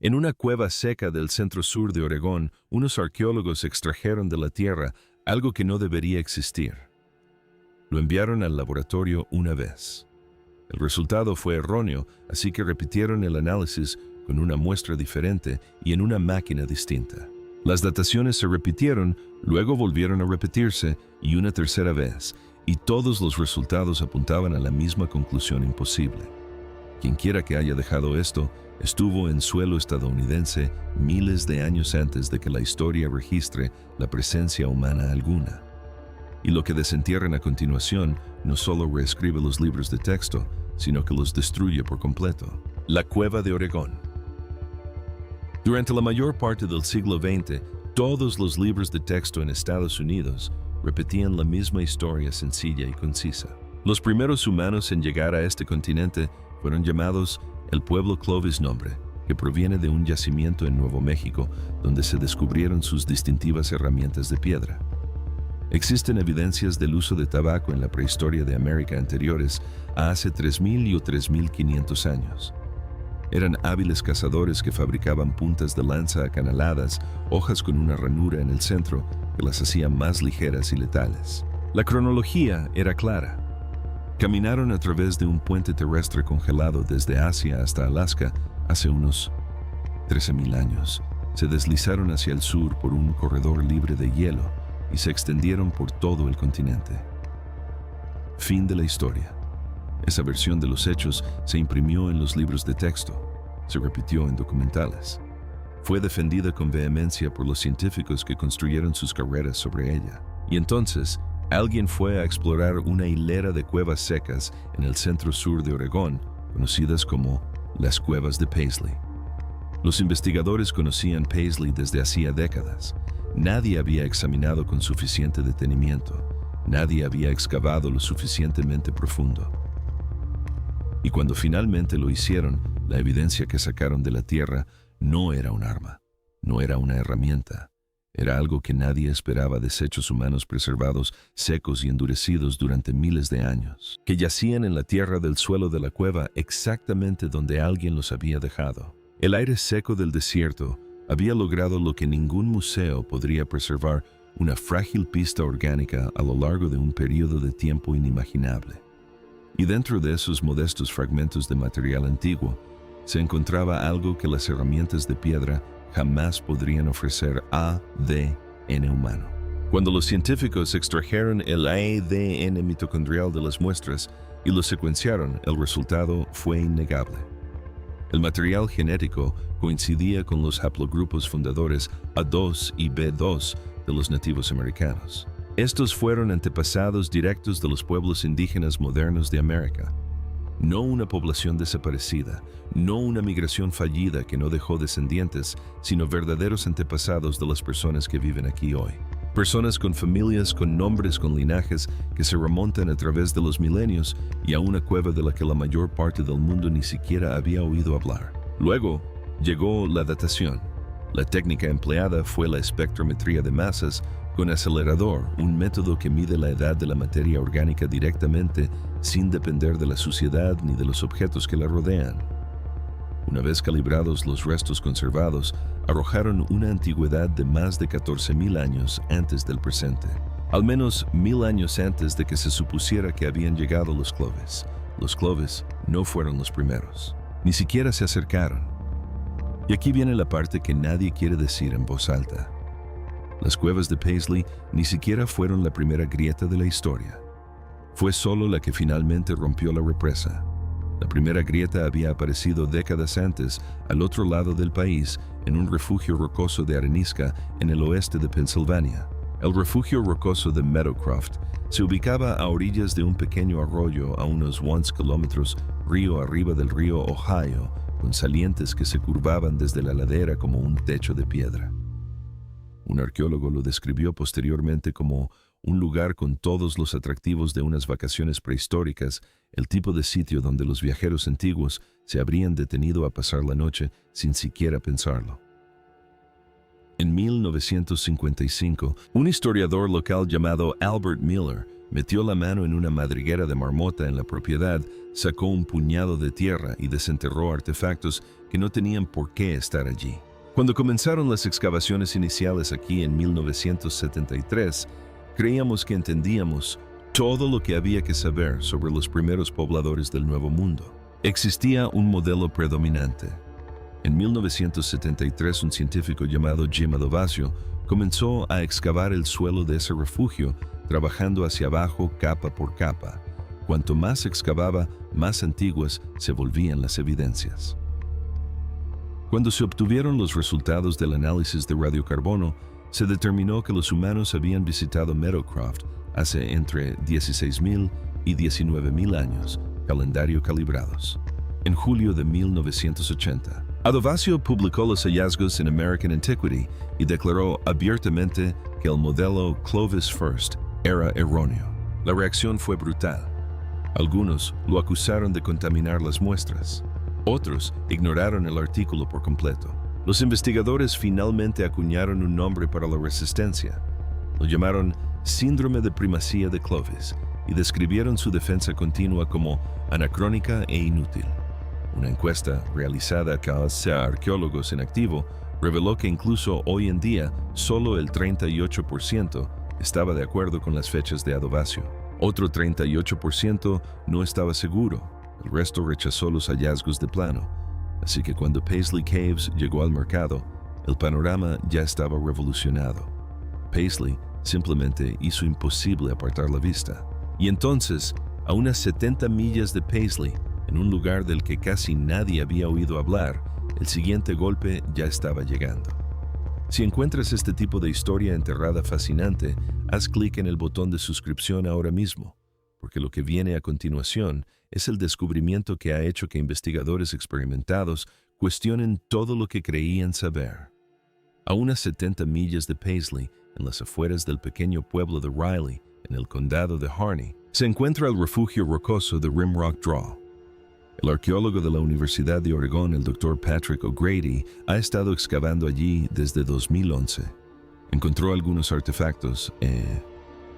En una cueva seca del centro-sur de Oregón, unos arqueólogos extrajeron de la tierra algo que no debería existir. Lo enviaron al laboratorio una vez. El resultado fue erróneo, así que repitieron el análisis con una muestra diferente y en una máquina distinta. Las dataciones se repitieron, luego volvieron a repetirse y una tercera vez, y todos los resultados apuntaban a la misma conclusión imposible. Quienquiera que haya dejado esto, estuvo en suelo estadounidense miles de años antes de que la historia registre la presencia humana alguna. Y lo que desentierran a continuación no solo reescribe los libros de texto, sino que los destruye por completo. La Cueva de Oregón. Durante la mayor parte del siglo XX, todos los libros de texto en Estados Unidos repetían la misma historia sencilla y concisa. Los primeros humanos en llegar a este continente fueron llamados el pueblo Clovis Nombre, que proviene de un yacimiento en Nuevo México, donde se descubrieron sus distintivas herramientas de piedra. Existen evidencias del uso de tabaco en la prehistoria de América anteriores a hace 3.000 y 3.500 años. Eran hábiles cazadores que fabricaban puntas de lanza acanaladas, hojas con una ranura en el centro, que las hacían más ligeras y letales. La cronología era clara. Caminaron a través de un puente terrestre congelado desde Asia hasta Alaska hace unos 13.000 años. Se deslizaron hacia el sur por un corredor libre de hielo y se extendieron por todo el continente. Fin de la historia. Esa versión de los hechos se imprimió en los libros de texto, se repitió en documentales. Fue defendida con vehemencia por los científicos que construyeron sus carreras sobre ella. Y entonces, alguien fue a explorar una hilera de cuevas secas en el centro-sur de Oregón, conocidas como las Cuevas de Paisley. Los investigadores conocían Paisley desde hacía décadas. Nadie había examinado con suficiente detenimiento. Nadie había excavado lo suficientemente profundo. Y cuando finalmente lo hicieron, la evidencia que sacaron de la tierra no era un arma, no era una herramienta. Era algo que nadie esperaba: desechos humanos preservados, secos y endurecidos durante miles de años, que yacían en la tierra del suelo de la cueva exactamente donde alguien los había dejado. El aire seco del desierto había logrado lo que ningún museo podría preservar: una frágil pista orgánica a lo largo de un periodo de tiempo inimaginable. Y dentro de esos modestos fragmentos de material antiguo se encontraba algo que las herramientas de piedra jamás podrían ofrecer: ADN humano. Cuando los científicos extrajeron el ADN mitocondrial de las muestras y lo secuenciaron, el resultado fue innegable. El material genético coincidía con los haplogrupos fundadores A2 y B2 de los nativos americanos. Estos fueron antepasados directos de los pueblos indígenas modernos de América. No una población desaparecida, no una migración fallida que no dejó descendientes, sino verdaderos antepasados de las personas que viven aquí hoy. Personas con familias, con nombres, con linajes que se remontan a través de los milenios y a una cueva de la que la mayor parte del mundo ni siquiera había oído hablar. Luego llegó la datación. La técnica empleada fue la espectrometría de masas con acelerador, un método que mide la edad de la materia orgánica directamente, sin depender de la suciedad ni de los objetos que la rodean. Una vez calibrados, los restos conservados arrojaron una antigüedad de más de 14.000 años antes del presente. Al menos 1.000 años antes de que se supusiera que habían llegado los Clovis. Los Clovis no fueron los primeros. Ni siquiera se acercaron. Y aquí viene la parte que nadie quiere decir en voz alta. Las cuevas de Paisley ni siquiera fueron la primera grieta de la historia. Fue solo la que finalmente rompió la represa. La primera grieta había aparecido décadas antes, al otro lado del país, en un refugio rocoso de arenisca en el oeste de Pensilvania. El refugio rocoso de Meadowcroft se ubicaba a orillas de un pequeño arroyo a unos 11 kilómetros río arriba del río Ohio, con salientes que se curvaban desde la ladera como un techo de piedra. Un arqueólogo lo describió posteriormente como un lugar con todos los atractivos de unas vacaciones prehistóricas, el tipo de sitio donde los viajeros antiguos se habrían detenido a pasar la noche sin siquiera pensarlo. En 1955, un historiador local llamado Albert Miller metió la mano en una madriguera de marmota en la propiedad, sacó un puñado de tierra y desenterró artefactos que no tenían por qué estar allí. Cuando comenzaron las excavaciones iniciales aquí en 1973, creíamos que entendíamos todo lo que había que saber sobre los primeros pobladores del Nuevo Mundo. Existía un modelo predominante. En 1973, un científico llamado Jim Adovasio comenzó a excavar el suelo de ese refugio, trabajando hacia abajo capa por capa. Cuanto más excavaba, más antiguas se volvían las evidencias. Cuando se obtuvieron los resultados del análisis de radiocarbono, se determinó que los humanos habían visitado Meadowcroft hace entre 16.000 y 19.000 años, calendario calibrados. En julio de 1980, Adovasio publicó los hallazgos en American Antiquity y declaró abiertamente que el modelo Clovis First era erróneo. La reacción fue brutal. Algunos lo acusaron de contaminar las muestras. Otros ignoraron el artículo por completo. Los investigadores finalmente acuñaron un nombre para la resistencia. Lo llamaron Síndrome de Primacía de Clovis y describieron su defensa continua como anacrónica e inútil. Una encuesta realizada a arqueólogos en activo reveló que incluso hoy en día solo el 38% estaba de acuerdo con las fechas de Adovasio. Otro 38% no estaba seguro. El resto rechazó los hallazgos de plano. Así que cuando Paisley Caves llegó al mercado, el panorama ya estaba revolucionado. Paisley simplemente hizo imposible apartar la vista. Y entonces, a unas 70 millas de Paisley, en un lugar del que casi nadie había oído hablar, el siguiente golpe ya estaba llegando. Si encuentras este tipo de historia enterrada fascinante, haz clic en el botón de suscripción ahora mismo, porque lo que viene a continuación es el descubrimiento que ha hecho que investigadores experimentados cuestionen todo lo que creían saber. A unas 70 millas de Paisley, en las afueras del pequeño pueblo de Riley, en el condado de Harney, se encuentra el refugio rocoso de Rimrock Draw. El arqueólogo de la Universidad de Oregón, el Dr. Patrick O'Grady, ha estado excavando allí desde 2011. Encontró algunos artefactos,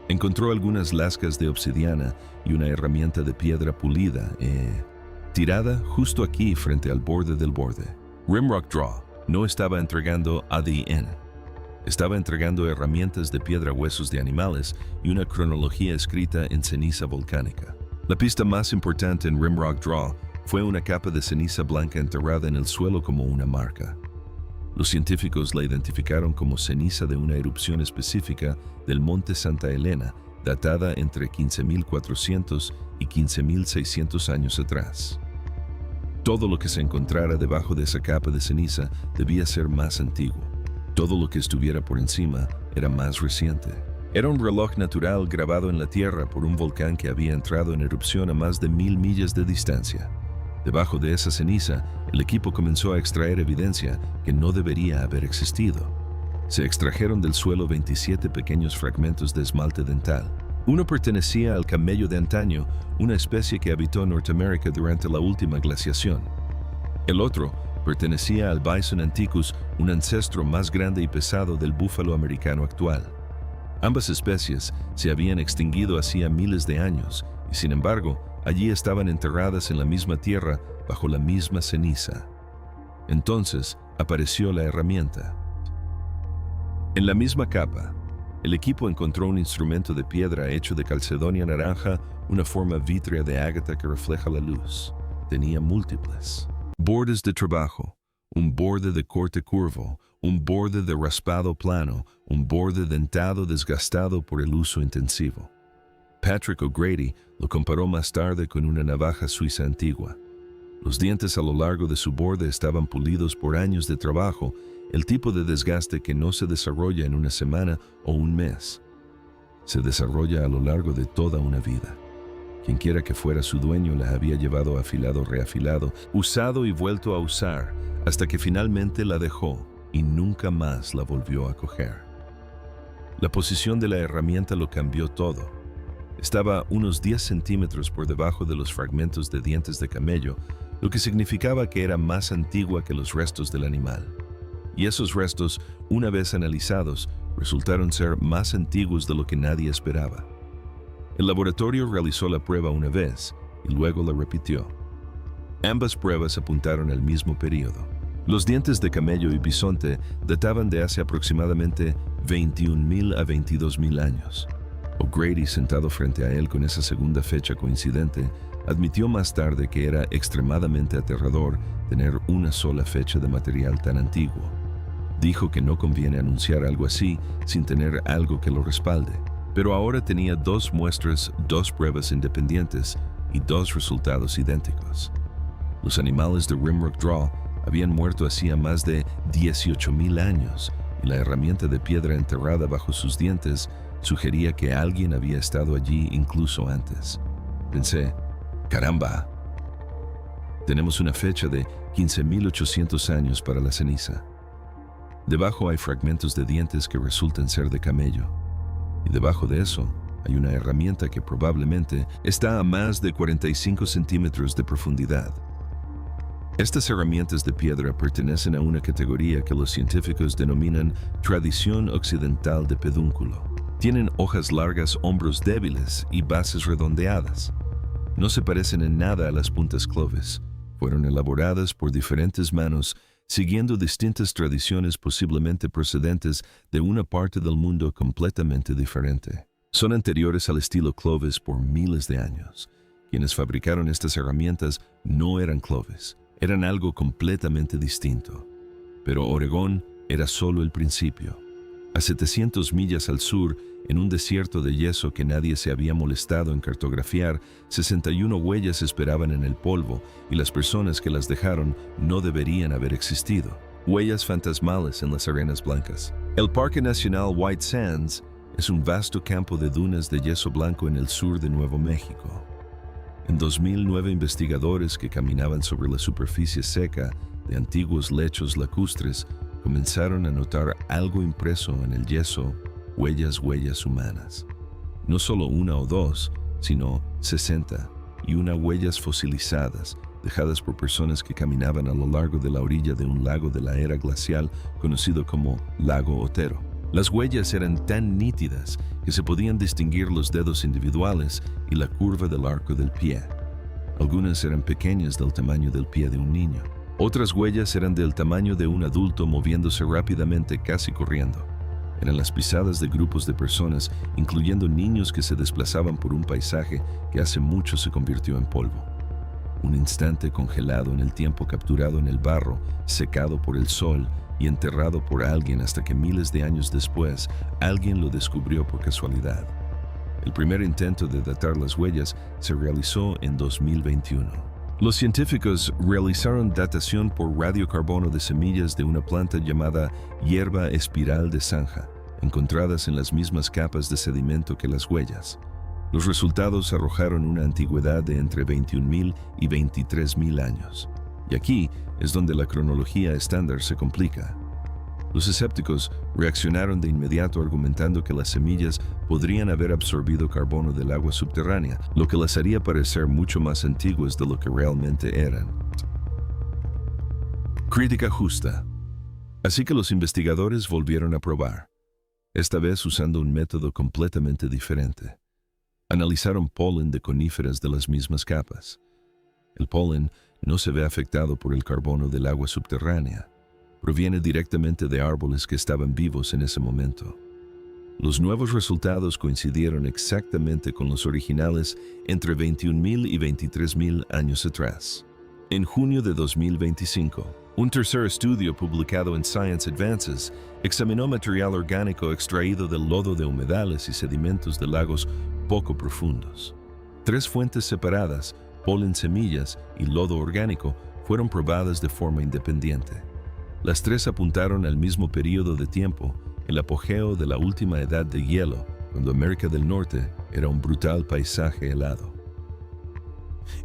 encontró algunas lascas de obsidiana y una herramienta de piedra pulida, tirada justo aquí frente al borde del borde. Rimrock Draw no estaba entregando ADN. Estaba entregando herramientas de piedra, huesos de animales y una cronología escrita en ceniza volcánica. La pista más importante en Rimrock Draw fue una capa de ceniza blanca enterrada en el suelo como una marca. Los científicos la identificaron como ceniza de una erupción específica del Monte Santa Elena, datada entre 15.400 y 15.600 años atrás. Todo lo que se encontrara debajo de esa capa de ceniza debía ser más antiguo. Todo lo que estuviera por encima era más reciente. Era un reloj natural grabado en la tierra por un volcán que había entrado en erupción a más de 1.000 millas de distancia. Debajo de esa ceniza, el equipo comenzó a extraer evidencia que no debería haber existido. Se extrajeron del suelo 27 pequeños fragmentos de esmalte dental. Uno pertenecía al camello de antaño, una especie que habitó Norteamérica durante la última glaciación. El otro pertenecía al Bison anticus, un ancestro más grande y pesado del búfalo americano actual. Ambas especies se habían extinguido hacía miles de años y, sin embargo, allí estaban enterradas en la misma tierra bajo la misma ceniza. Entonces apareció la herramienta. En la misma capa, el equipo encontró un instrumento de piedra hecho de calcedonia naranja, una forma vítrea de ágata que refleja la luz. Tenía múltiples bordes de trabajo, un borde de corte curvo, un borde de raspado plano, un borde dentado desgastado por el uso intensivo. Patrick O'Grady lo comparó más tarde con una navaja suiza antigua. Los dientes a lo largo de su borde estaban pulidos por años de trabajo, el tipo de desgaste que no se desarrolla en una semana o un mes. Se desarrolla a lo largo de toda una vida. Quienquiera que fuera su dueño la había llevado afilado, reafilado, usado y vuelto a usar, hasta que finalmente la dejó y nunca más la volvió a coger. La posición de la herramienta lo cambió todo. Estaba unos 10 centímetros por debajo de los fragmentos de dientes de camello, lo que significaba que era más antigua que los restos del animal. Y esos restos, una vez analizados, resultaron ser más antiguos de lo que nadie esperaba. El laboratorio realizó la prueba una vez y luego la repitió. Ambas pruebas apuntaron al mismo período. Los dientes de camello y bisonte databan de hace aproximadamente 21,000 a 22,000 años. O'Grady, sentado frente a él con esa segunda fecha coincidente, admitió más tarde que era extremadamente aterrador tener una sola fecha de material tan antiguo. Dijo que no conviene anunciar algo así sin tener algo que lo respalde, pero ahora tenía dos muestras, dos pruebas independientes y dos resultados idénticos. Los animales de Rimrock Draw habían muerto hacía más de 18,000 años y la herramienta de piedra enterrada bajo sus dientes sugería que alguien había estado allí incluso antes. Pensé, ¡caramba! Tenemos una fecha de 15,800 años para la ceniza. Debajo hay fragmentos de dientes que resultan ser de camello. Y debajo de eso hay una herramienta que probablemente está a más de 45 centímetros de profundidad. Estas herramientas de piedra pertenecen a una categoría que los científicos denominan tradición occidental de pedúnculo. Tienen hojas largas, hombros débiles y bases redondeadas. No se parecen en nada a las puntas Clovis. Fueron elaboradas por diferentes manos siguiendo distintas tradiciones posiblemente procedentes de una parte del mundo completamente diferente. Son anteriores al estilo Clovis por miles de años. Quienes fabricaron estas herramientas no eran Clovis. Eran algo completamente distinto. Pero Oregón era solo el principio. A 700 millas al sur, en un desierto de yeso que nadie se había molestado en cartografiar, 61 huellas esperaban en el polvo y las personas que las dejaron no deberían haber existido. Huellas fantasmales en las arenas blancas. El Parque Nacional White Sands es un vasto campo de dunas de yeso blanco en el sur de Nuevo México. En 2009, investigadores que caminaban sobre la superficie seca de antiguos lechos lacustres comenzaron a notar algo impreso en el yeso, huellas humanas. No solo una o dos, sino 60, y huellas fosilizadas, dejadas por personas que caminaban a lo largo de la orilla de un lago de la era glacial conocido como Lago Otero. Las huellas eran tan nítidas que se podían distinguir los dedos individuales y la curva del arco del pie. Algunas eran pequeñas del tamaño del pie de un niño. Otras huellas eran del tamaño de un adulto moviéndose rápidamente, casi corriendo. Eran las pisadas de grupos de personas, incluyendo niños que se desplazaban por un paisaje que hace mucho se convirtió en polvo. Un instante congelado en el tiempo, capturado en el barro, secado por el sol y enterrado por alguien hasta que miles de años después alguien lo descubrió por casualidad. El primer intento de datar las huellas se realizó en 2021. Los científicos realizaron datación por radiocarbono de semillas de una planta llamada hierba espiral de zanja, encontradas en las mismas capas de sedimento que las huellas. Los resultados arrojaron una antigüedad de entre 21,000 y 23,000 años. Y aquí es donde la cronología estándar se complica. Los escépticos reaccionaron de inmediato argumentando que las semillas podrían haber absorbido carbono del agua subterránea, lo que las haría parecer mucho más antiguas de lo que realmente eran. Crítica justa. Así que los investigadores volvieron a probar, esta vez usando un método completamente diferente. Analizaron polen de coníferas de las mismas capas. El polen no se ve afectado por el carbono del agua subterránea. Proviene directamente de árboles que estaban vivos en ese momento. Los nuevos resultados coincidieron exactamente con los originales entre 21,000 y 23,000 años atrás. En junio de 2025, un tercer estudio publicado en Science Advances examinó material orgánico extraído del lodo de humedales y sedimentos de lagos poco profundos. 3 fuentes separadas, polen, semillas y lodo orgánico, fueron probadas de forma independiente. Las 3 apuntaron al mismo periodo de tiempo, el apogeo de la última edad de hielo, cuando América del Norte era un brutal paisaje helado.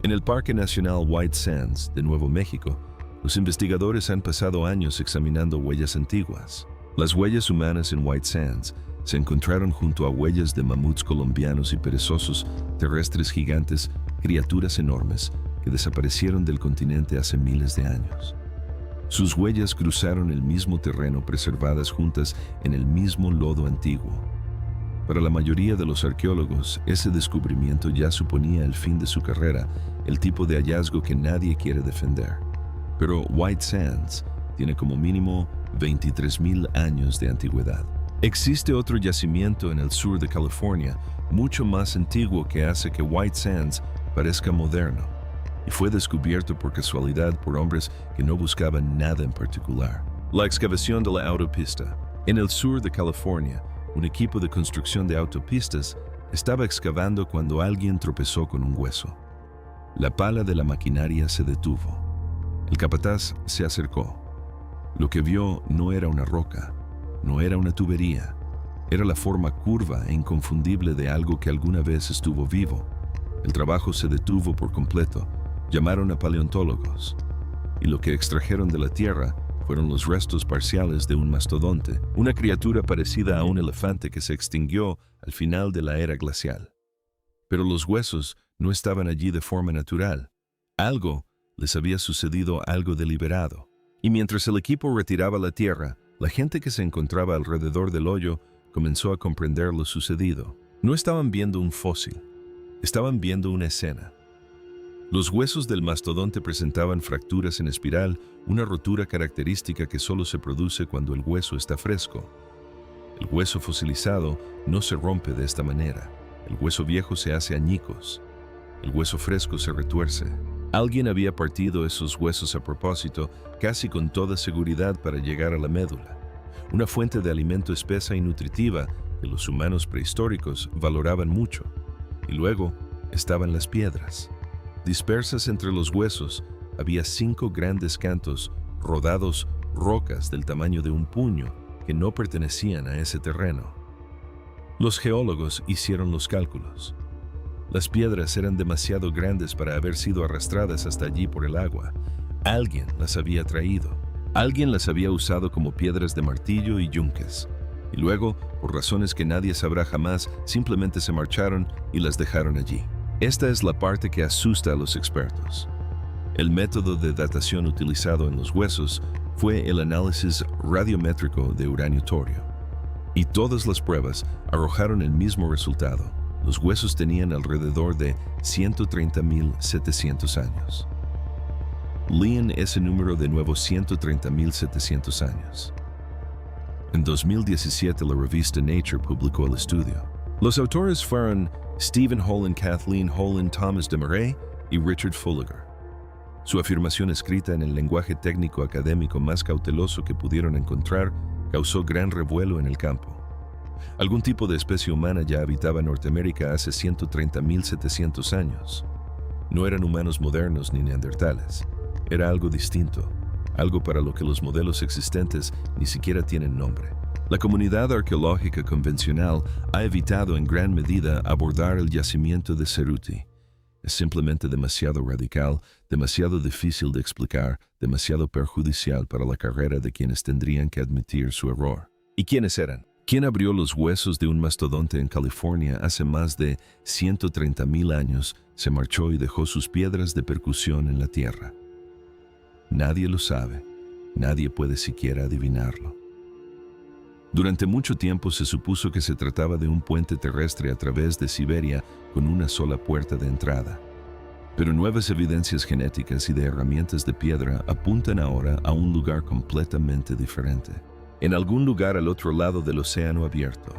En el Parque Nacional White Sands de Nuevo México, los investigadores han pasado años examinando huellas antiguas. Las huellas humanas en White Sands se encontraron junto a huellas de mamuts colombianos y perezosos terrestres gigantes, criaturas enormes que desaparecieron del continente hace miles de años. Sus huellas cruzaron el mismo terreno preservadas juntas en el mismo lodo antiguo. Para la mayoría de los arqueólogos, ese descubrimiento ya suponía el fin de su carrera, el tipo de hallazgo que nadie quiere defender. Pero White Sands tiene como mínimo 23,000 años de antigüedad. Existe otro yacimiento en el sur de California, mucho más antiguo, que hace que White Sands parezca moderno, y fue descubierto por casualidad por hombres que no buscaban nada en particular. La excavación de la autopista. En el sur de California, un equipo de construcción de autopistas estaba excavando cuando alguien tropezó con un hueso. La pala de la maquinaria se detuvo. El capataz se acercó. Lo que vio no era una roca, no era una tubería, era la forma curva e inconfundible de algo que alguna vez estuvo vivo. El trabajo se detuvo por completo. Llamaron a paleontólogos, y lo que extrajeron de la tierra fueron los restos parciales de un mastodonte, una criatura parecida a un elefante que se extinguió al final de la era glacial. Pero los huesos no estaban allí de forma natural. Algo les había sucedido, algo deliberado. Y mientras el equipo retiraba la tierra, la gente que se encontraba alrededor del hoyo comenzó a comprender lo sucedido. No estaban viendo un fósil, estaban viendo una escena. Los huesos del mastodonte presentaban fracturas en espiral, una rotura característica que solo se produce cuando el hueso está fresco. El hueso fosilizado no se rompe de esta manera. El hueso viejo se hace añicos. El hueso fresco se retuerce. Alguien había partido esos huesos a propósito, casi con toda seguridad, para llegar a la médula, una fuente de alimento espesa y nutritiva que los humanos prehistóricos valoraban mucho. Y luego estaban las piedras. Dispersas entre los huesos había 5 grandes cantos, rodados rocas del tamaño de un puño que no pertenecían a ese terreno. Los geólogos hicieron los cálculos. Las piedras eran demasiado grandes para haber sido arrastradas hasta allí por el agua. Alguien las había traído. Alguien las había usado como piedras de martillo y yunques. Y luego, por razones que nadie sabrá jamás, simplemente se marcharon y las dejaron allí. Esta es la parte que asusta a los expertos. El método de datación utilizado en los huesos fue el análisis radiométrico de uranio-torio. Y todas las pruebas arrojaron el mismo resultado. Los huesos tenían alrededor de 130,700 años. Leen ese número de nuevo: 130,700 años. En 2017, la revista Nature publicó el estudio. Los autores fueron Stephen Holland, Kathleen Holland, Thomas Desmarais y Richard Fullager. Su afirmación, escrita en el lenguaje técnico académico más cauteloso que pudieron encontrar, causó gran revuelo en el campo. Algún tipo de especie humana ya habitaba Norteamérica hace 130,700 años. No eran humanos modernos ni neandertales. Era algo distinto, algo para lo que los modelos existentes ni siquiera tienen nombre. La comunidad arqueológica convencional ha evitado en gran medida abordar el yacimiento de Ceruti. Es simplemente demasiado radical, demasiado difícil de explicar, demasiado perjudicial para la carrera de quienes tendrían que admitir su error. ¿Y quiénes eran? ¿Quién abrió los huesos de un mastodonte en California hace más de 130,000 años, se marchó y dejó sus piedras de percusión en la tierra? Nadie lo sabe, nadie puede siquiera adivinarlo. Durante mucho tiempo se supuso que se trataba de un puente terrestre a través de Siberia con una sola puerta de entrada. Pero nuevas evidencias genéticas y de herramientas de piedra apuntan ahora a un lugar completamente diferente. En algún lugar al otro lado del océano abierto,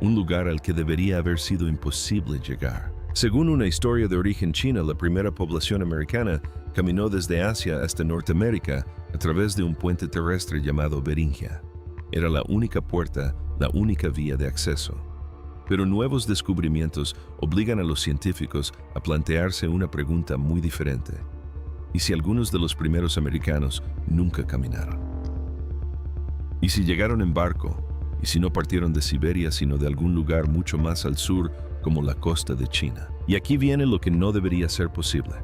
un lugar al que debería haber sido imposible llegar. Según una historia de origen chino, la primera población americana caminó desde Asia hasta Norteamérica a través de un puente terrestre llamado Beringia. Era la única puerta, la única vía de acceso. Pero nuevos descubrimientos obligan a los científicos a plantearse una pregunta muy diferente. ¿Y si algunos de los primeros americanos nunca caminaron? ¿Y si llegaron en barco? ¿Y si no partieron de Siberia, sino de algún lugar mucho más al sur, como la costa de China? Y aquí viene lo que no debería ser posible.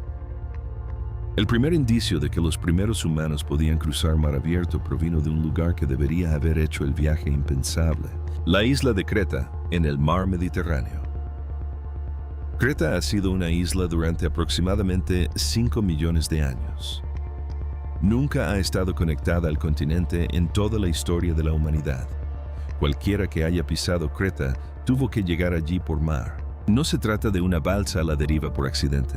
El primer indicio de que los primeros humanos podían cruzar mar abierto provino de un lugar que debería haber hecho el viaje impensable: la isla de Creta, en el mar Mediterráneo. Creta ha sido una isla durante aproximadamente 5 millones de años. Nunca ha estado conectada al continente en toda la historia de la humanidad. Cualquiera que haya pisado Creta tuvo que llegar allí por mar. No se trata de una balsa a la deriva por accidente.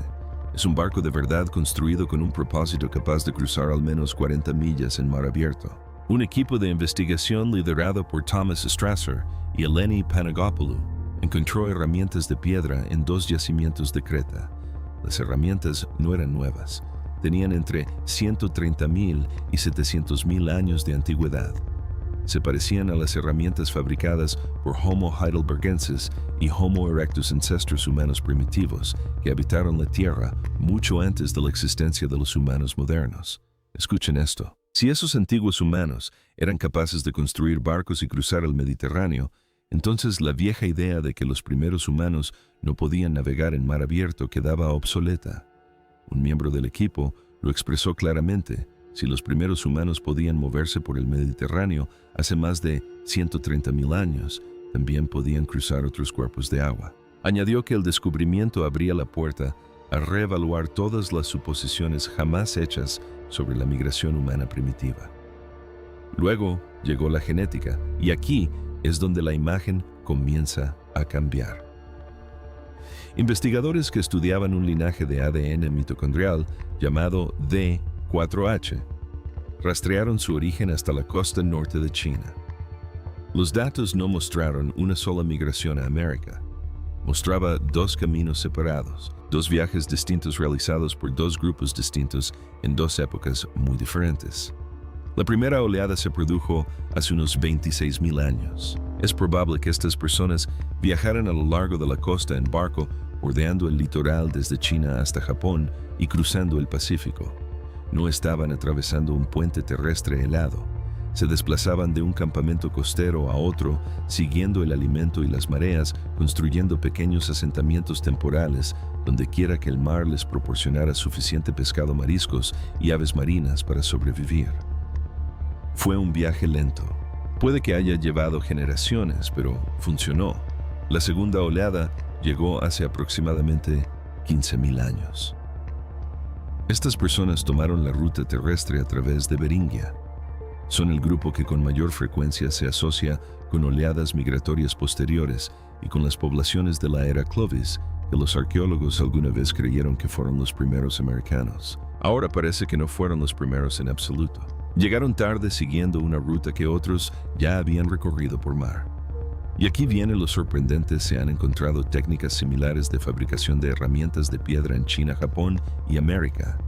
Es un barco de verdad construido con un propósito capaz de cruzar al menos 40 millas en mar abierto. Un equipo de investigación liderado por Thomas Strasser y Eleni Panagopoulou encontró herramientas de piedra en 2 yacimientos de Creta. Las herramientas no eran nuevas. Tenían entre 130.000 y 700.000 años de antigüedad. Se parecían a las herramientas fabricadas por Homo heidelbergensis y Homo erectus, ancestros humanos primitivos que habitaron la Tierra mucho antes de la existencia de los humanos modernos. Escuchen esto. Si esos antiguos humanos eran capaces de construir barcos y cruzar el Mediterráneo, entonces la vieja idea de que los primeros humanos no podían navegar en mar abierto quedaba obsoleta. Un miembro del equipo lo expresó claramente. Si los primeros humanos podían moverse por el Mediterráneo hace más de 130.000 años, también podían cruzar otros cuerpos de agua. Añadió que el descubrimiento abría la puerta a reevaluar todas las suposiciones jamás hechas sobre la migración humana primitiva. Luego llegó la genética, y aquí es donde la imagen comienza a cambiar. Investigadores que estudiaban un linaje de ADN mitocondrial llamado D4H rastrearon su origen hasta la costa norte de China. Los datos no mostraron una sola migración a América. Mostraba 2 caminos separados, 2 viajes distintos realizados por 2 grupos distintos en 2 épocas muy diferentes. La primera oleada se produjo hace unos 26.000 años. Es probable que estas personas viajaran a lo largo de la costa en barco, bordeando el litoral desde China hasta Japón y cruzando el Pacífico. No estaban atravesando un puente terrestre helado. Se desplazaban de un campamento costero a otro, siguiendo el alimento y las mareas, construyendo pequeños asentamientos temporales donde quiera que el mar les proporcionara suficiente pescado, mariscos y aves marinas para sobrevivir. Fue un viaje lento. Puede que haya llevado generaciones, pero funcionó. La segunda oleada llegó hace aproximadamente 15.000 años. Estas personas tomaron la ruta terrestre a través de Beringia. Son el grupo que con mayor frecuencia se asocia con oleadas migratorias posteriores y con las poblaciones de la era Clovis, que los arqueólogos alguna vez creyeron que fueron los primeros americanos. Ahora parece que no fueron los primeros en absoluto. Llegaron tarde siguiendo una ruta que otros ya habían recorrido por mar. Y aquí viene lo sorprendente: se han encontrado técnicas similares de fabricación de herramientas de piedra en China, Japón y América.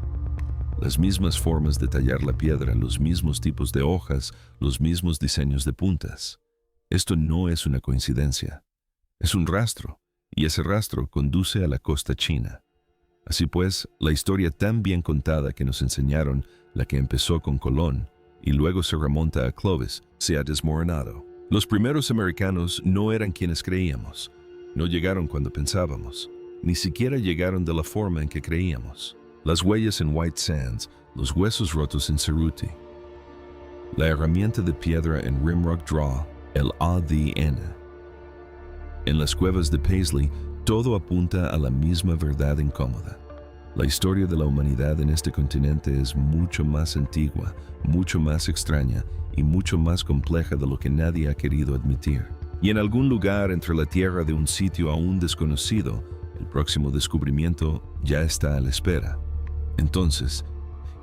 Las mismas formas de tallar la piedra, los mismos tipos de hojas, los mismos diseños de puntas. Esto no es una coincidencia. Es un rastro, y ese rastro conduce a la costa china. Así pues, la historia tan bien contada que nos enseñaron, la que empezó con Colón y luego se remonta a Clovis, se ha desmoronado. Los primeros americanos no eran quienes creíamos. No llegaron cuando pensábamos. Ni siquiera llegaron de la forma en que creíamos. Las huellas en White Sands, los huesos rotos en Ceruti, la herramienta de piedra en Rimrock Draw, el ADN. En las cuevas de Paisley, todo apunta a la misma verdad incómoda. La historia de la humanidad en este continente es mucho más antigua, mucho más extraña y mucho más compleja de lo que nadie ha querido admitir. Y en algún lugar entre la tierra de un sitio aún desconocido, el próximo descubrimiento ya está a la espera. Entonces,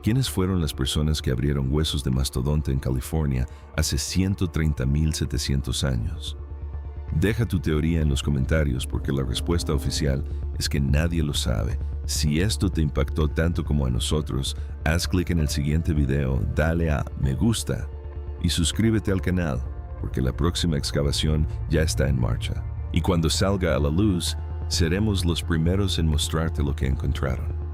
¿quiénes fueron las personas que abrieron huesos de mastodonte en California hace 130.700 años? Deja tu teoría en los comentarios, porque la respuesta oficial es que nadie lo sabe. Si esto te impactó tanto como a nosotros, haz clic en el siguiente video, dale a me gusta y suscríbete al canal, porque la próxima excavación ya está en marcha. Y cuando salga a la luz, seremos los primeros en mostrarte lo que encontraron.